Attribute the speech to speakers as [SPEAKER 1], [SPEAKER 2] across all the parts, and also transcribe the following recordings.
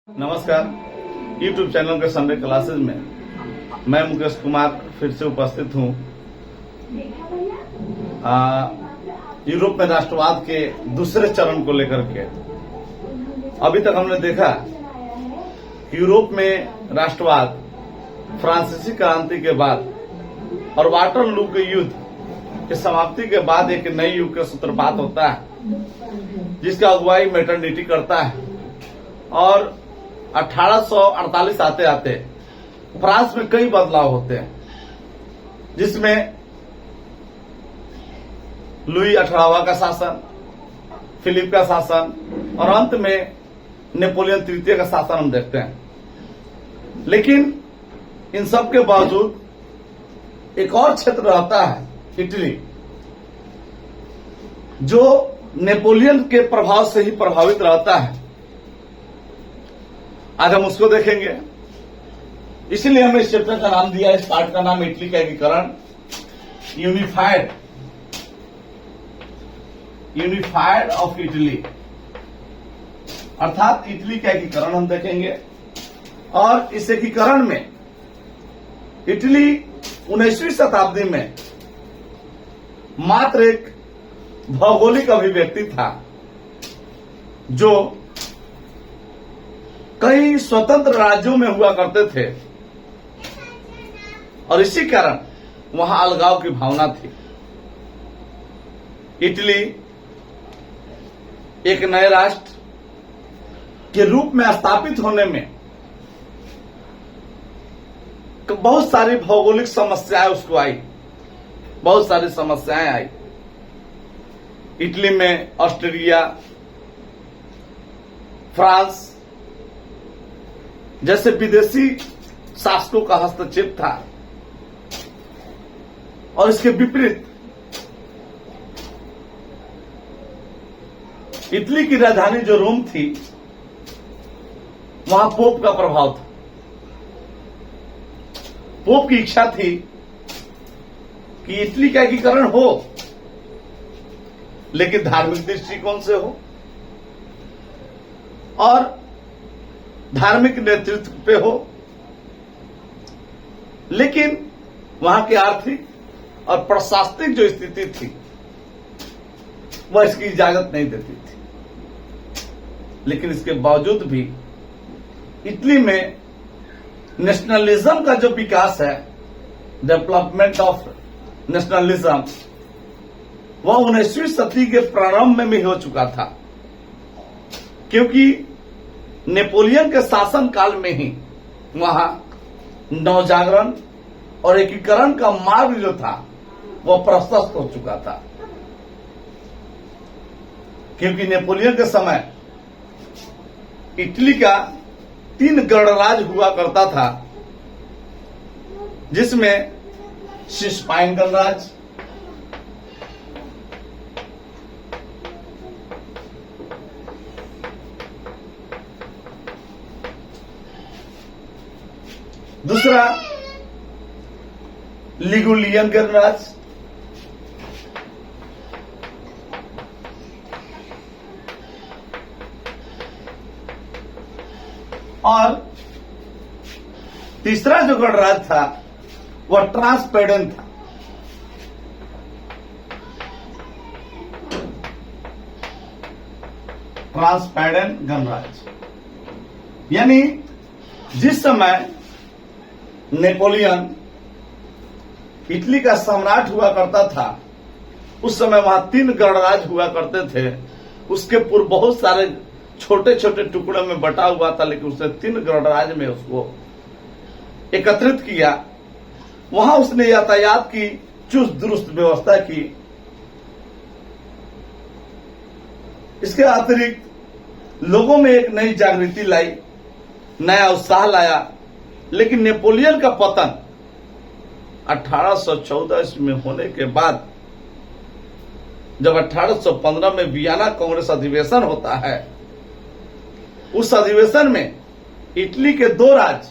[SPEAKER 1] नमस्कार। YouTube channel के Sunday classes में मैं मुकेश कुमार फिर से उपस्थित हूँ। यूरोप में राष्ट्रवाद के दूसरे चरण को लेकर के अभी तक हमने देखा कि यूरोप में राष्ट्रवाद फ्रांसीसी क्रांति के बाद और वाटरलू के युद्ध की समाप्ति के बाद एक नई युग का सूत्रपात होता है, जिसका अगुवाई मैटरनिटी करता है। और 1848 आते आते फ्रांस में कई बदलाव होते हैं, जिसमें लुई 18वां का शासन, फिलिप का शासन और अंत में नेपोलियन तृतीय का शासन हम देखते हैं। लेकिन इन सब के बावजूद एक और क्षेत्र रहता है, इटली, जो नेपोलियन के प्रभाव से ही प्रभावित रहता है। आज हम उसको देखेंगे, इसलिए हमने इस चैप्टर का नाम दिया, इस पार्ट का नाम इटली का एकीकरण, यूनिफाइड ऑफ इटली, अर्थात इटली का एकीकरण हम देखेंगे। और इस एकीकरण में इटली 19वीं शताब्दी में मात्र एक भौगोलिक अभिव्यक्ति था, जो कई स्वतंत्र राज्यों में हुआ करते थे, और इसी कारण वहां अलगाव की भावना थी। इटली एक नए राष्ट्र के रूप में स्थापित होने में बहुत सारी भौगोलिक समस्याएं उसको आई, बहुत सारी समस्याएं आई। इटली में ऑस्ट्रिया, फ्रांस जैसे विदेशी शासकों का हस्तक्षेप था, और इसके विपरीत इटली की राजधानी जो रोम थी, वहां पोप का प्रभाव था। पोप की इच्छा थी कि इटली का एकीकरण हो, लेकिन धार्मिक दृष्टिकोण से हो और धार्मिक नेतृत्व पे हो। लेकिन वहां की आर्थिक और प्रशासनिक जो स्थिति थी, वह इसकी इजाजत नहीं देती थी। लेकिन इसके बावजूद भी इटली में नेशनलिज्म का जो विकास है, डेवलपमेंट ऑफ नेशनलिज्म, वह 19वीं सदी के प्रारंभ में भी हो चुका था, क्योंकि नेपोलियन के शासन काल में ही वहां नवजागरण और एकीकरण का मार्ग जो था वह प्रशस्त हो चुका था। क्योंकि नेपोलियन के समय इटली का 3 गणराज हुआ करता था, जिसमें सिसपाइन गणराज, दूसरा लिगुलियन गणराज, और तीसरा जो गणराज था वह ट्रांसपेडेंट था। ट्रांसपेडेंट गणराज, यानी जिस समय नेपोलियन इटली का सम्राट हुआ करता था, उस समय वहां 3 गणराज हुआ करते थे। उसके पूर्व बहुत सारे छोटे छोटे टुकड़ों में बटा हुआ था, लेकिन उसने 3 गणराज में उसको एकत्रित किया। वहां उसने यातायात की चुस्त दुरुस्त व्यवस्था की। इसके अतिरिक्त लोगों में एक नई जागृति लाई, नया उत्साह लाया। लेकिन नेपोलियन का पतन 1814 ईस्वी में होने के बाद, जब 1815 में वियना कांग्रेस अधिवेशन होता है, उस अधिवेशन में इटली के 2 राज्य,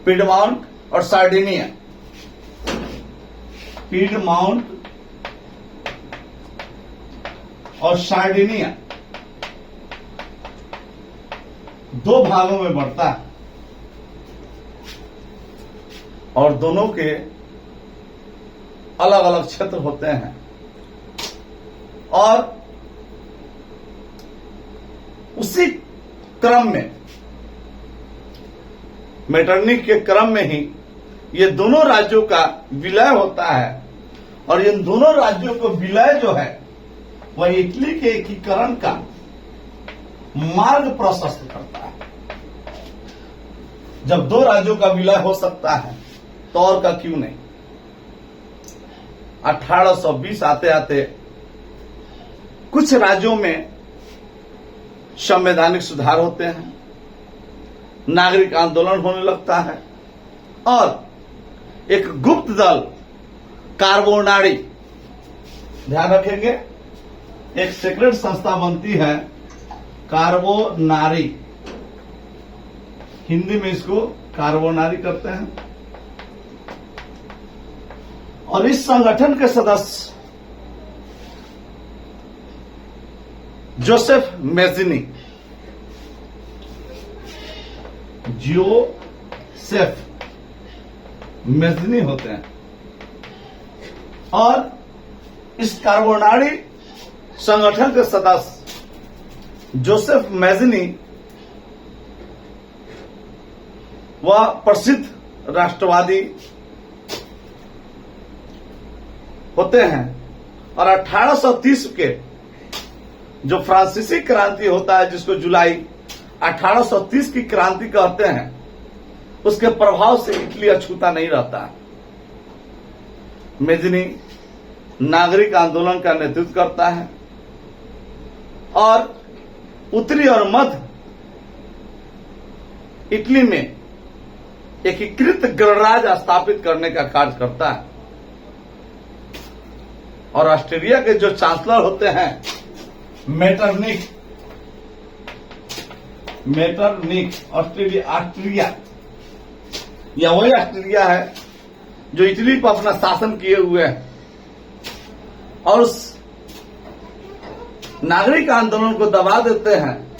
[SPEAKER 1] पीडमाउंट और सार्डिनिया, पीडमाउंट और सार्डिनिया दो भागों में बढ़ता है और दोनों के अलग अलग क्षेत्र होते हैं और उसी क्रम में मेटरनिटी के क्रम में ही ये दोनों राज्यों का विलय होता है और इन दोनों राज्यों को विलय जो है वह इटली के एकीकरण का मार्ग प्रशस्त करता है। जब दो राज्यों का विलय हो सकता है तो और का क्यों नहीं। 1820 आते आते कुछ राज्यों में संवैधानिक सुधार होते हैं, नागरिक आंदोलन होने लगता है और एक गुप्त दल कार्बोनारी, ध्यान रखेंगे, एक सीक्रेट संस्था बनती है कार्बोनारी, हिंदी में इसको कार्बोनारी करते हैं। और इस संगठन के सदस्य जोसेफ मेज़िनी, जोसेफ मेज़िनी होते हैं और इस कार्बोनारी संगठन के सदस्य जोसेफ मेज़िनी वह प्रसिद्ध राष्ट्रवादी होते हैं और 1830 के जो फ्रांसीसी क्रांति होता है, जिसको जुलाई 1830 की क्रांति कहते हैं, उसके प्रभाव से इटली अछूता नहीं रहता। मेज़िनी नागरिक आंदोलन का नेतृत्व करता है और उत्तरी और मध्य इटली में एकीकृत गणराज्य स्थापित करने का कार्य करता है। और ऑस्ट्रेलिया के जो चांसलर होते हैं मेटरनिटी, ऑस्ट्रेलिया या वही ऑस्ट्रेलिया है जो इटली पर अपना शासन किए हुए है और उस नागरिक आंदोलन को दबा देते हैं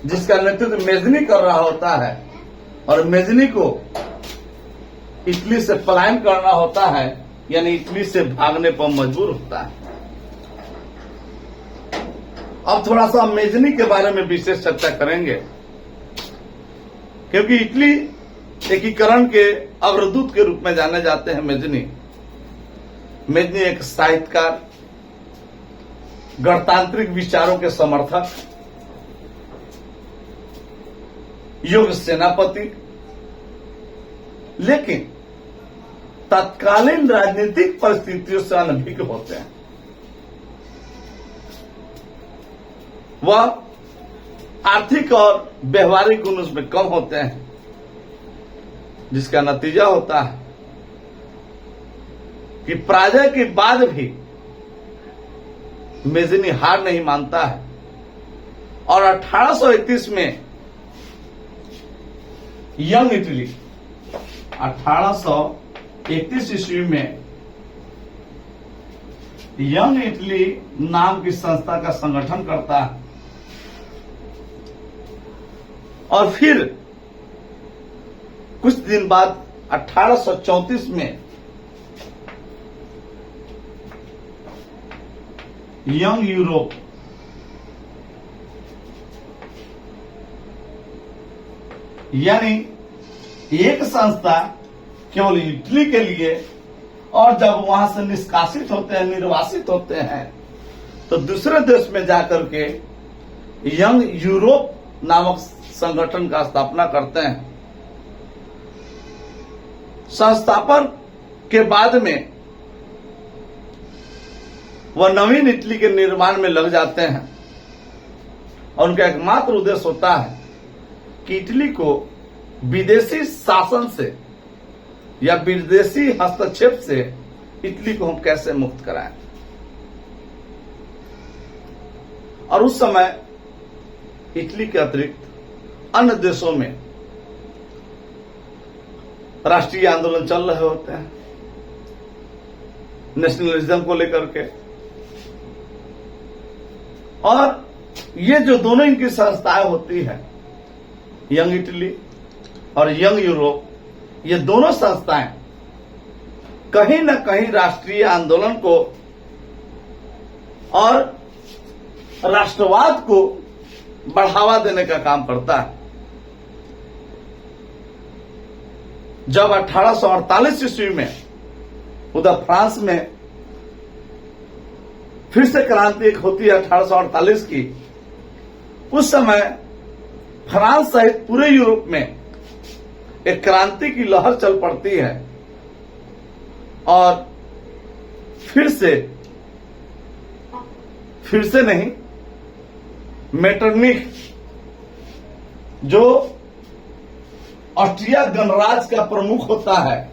[SPEAKER 1] जिसका नेतृत्व मेज़िनी कर रहा होता है और मेज़िनी को इटली से पलायन करना होता है, यानी इटली से भागने पर मजबूर होता है। अब थोड़ा सा मेज़िनी के बारे में विशेष चर्चा करेंगे क्योंकि इटली एकीकरण के अग्रदूत के रूप में जाने जाते हैं। मेज़िनी एक साहित्यकार, गणतांत्रिक विचारों के समर्थक, योग्य सेनापति, लेकिन तत्कालीन राजनीतिक परिस्थितियों से अनभिज्ञ होते हैं। वह आर्थिक और व्यवहारिक गुण उसमें कम होते हैं, जिसका नतीजा होता है कि पराजय के बाद भी मेज़िनी हार नहीं मानता है और 1831 में यंग इटली, 1831 ईस्वी में यंग इटली नाम की संस्था का संगठन करता है और फिर कुछ दिन बाद 1834 में यंग यूरोप, यानी एक संस्था केवल इटली के लिए, और जब वहां से निष्कासित होते हैं, निर्वासित होते हैं, तो दूसरे देश में जाकर के यंग यूरोप नामक संगठन का स्थापना करते हैं। संस्थापन के बाद में वह नवीन इटली के निर्माण में लग जाते हैं और उनका एकमात्र उद्देश्य होता है कि इटली को विदेशी शासन से या विदेशी हस्तक्षेप से इटली को हम कैसे मुक्त कराएं। और उस समय इटली के अतिरिक्त अन्य देशों में राष्ट्रीय आंदोलन चल रहे होते हैं नेशनलिज्म को लेकर के, और ये जो दोनों इनकी संस्थाएं होती है, यंग इटली और यंग यूरोप, ये दोनों संस्थाएं कहीं न कहीं राष्ट्रीय आंदोलन को और राष्ट्रवाद को बढ़ावा देने का काम करता है। जब 1848 ईस्वी में उधर फ्रांस में फिर से क्रांति एक होती है 1848 की, उस समय फ्रांस सहित पूरे यूरोप में एक क्रांति की लहर चल पड़ती है और फिर से नहीं, मेटरनिख जो ऑस्ट्रिया गणराज्य का प्रमुख होता है,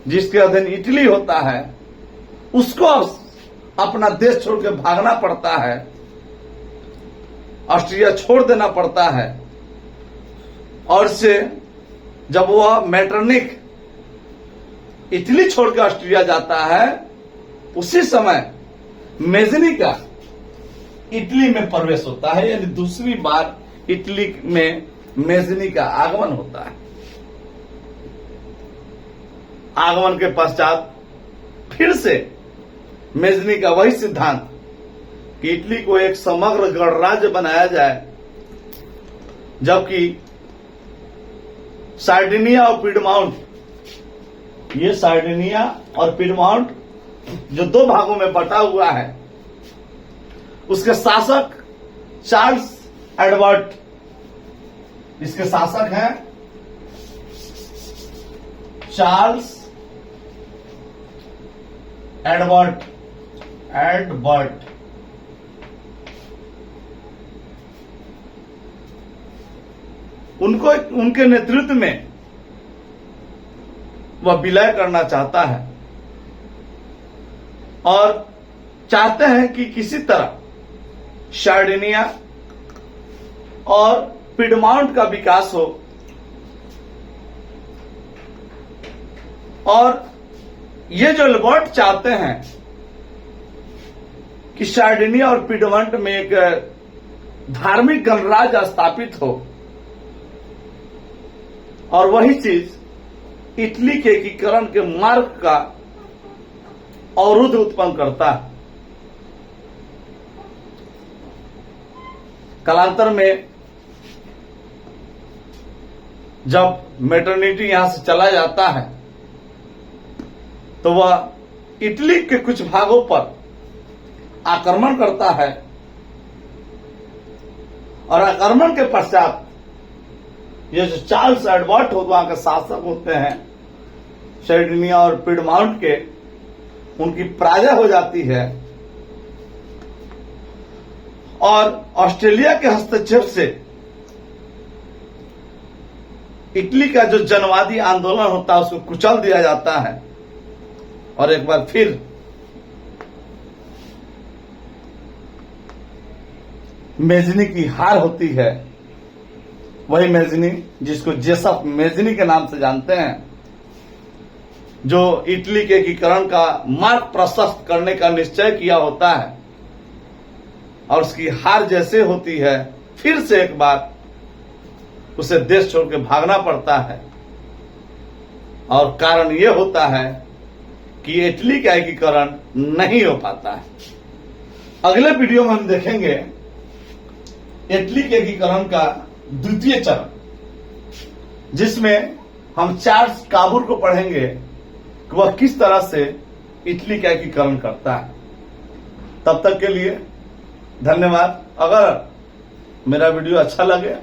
[SPEAKER 1] जिसके अधीन इटली होता है, उसको अपना देश छोड़ के भागना पड़ता है, ऑस्ट्रिया छोड़ देना पड़ता है। और से जब वह मेटरनिख इटली छोड़कर ऑस्ट्रिया जाता है, उसी समय मेजनी का इटली में प्रवेश होता है, यानी दूसरी बार इटली में मेजनी का आगमन होता है। आगमन के पश्चात फिर से मेजनी का वही सिद्धांत कि इटली को एक समग्र गणराज्य बनाया जाए, जबकि सार्डिनिया और पिडमाउंट, ये सार्डिनिया और पिडमाउंट जो दो भागों में बटा हुआ है, उसके शासक चार्ल्स एडवर्ड, इसके शासक हैं चार्ल्स एडवर्ड। उनको उनके नेतृत्व में वह विलय करना चाहता है और चाहते हैं कि किसी तरह सार्डिनिया और पिडमाउंट का विकास हो और ये जो एडवर्ड चाहते हैं कि सार्डिनिया और पिडमाउंट में एक धार्मिक गणराज्य स्थापित हो, और वही चीज इटली के एकीकरण के मार्ग का अवरुद्ध उत्पन्न करता है। कालांतर में जब मेटरनिटी यहां से चला जाता है तो वह इटली के कुछ भागों पर आक्रमण करता है और आक्रमण के पश्चात ये जो चार्ल्स एडवर्ड वहां के शासक होते हैं सार्डिनिया और पिडमाउंट के, उनकी पराजय हो जाती है और ऑस्ट्रेलिया के हस्तक्षेप से इटली का जो जनवादी आंदोलन होता है उसको कुचल दिया जाता है और एक बार फिर मेजनी की हार होती है। वही मेजनी जिसको जेसफ मेजनी के नाम से जानते हैं, जो इटली के एकीकरण का मार्ग प्रशस्त करने का निश्चय किया होता है, और उसकी हार जैसे होती है फिर से एक बार उसे देश छोड़ के भागना पड़ता है। और कारण यह होता है कि इटली का एकीकरण नहीं हो पाता है। अगले वीडियो में हम देखेंगे इटली के एकीकरण का द्वितीय चरण, जिसमें हम चार्ल्स काबुर को पढ़ेंगे कि वह किस तरह से इटली का एकीकरण करता है। तब तक के लिए धन्यवाद। अगर मेरा वीडियो अच्छा लगे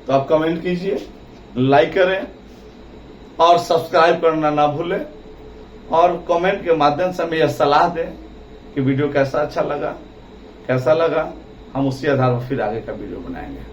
[SPEAKER 1] तो आप कमेंट कीजिए, लाइक करें और सब्सक्राइब करना ना भूलें, और कमेंट के माध्यम से हमें यह सलाह दें कि वीडियो कैसा लगा, हम उसी आधार पर फिर आगे का वीडियो बनाएंगे।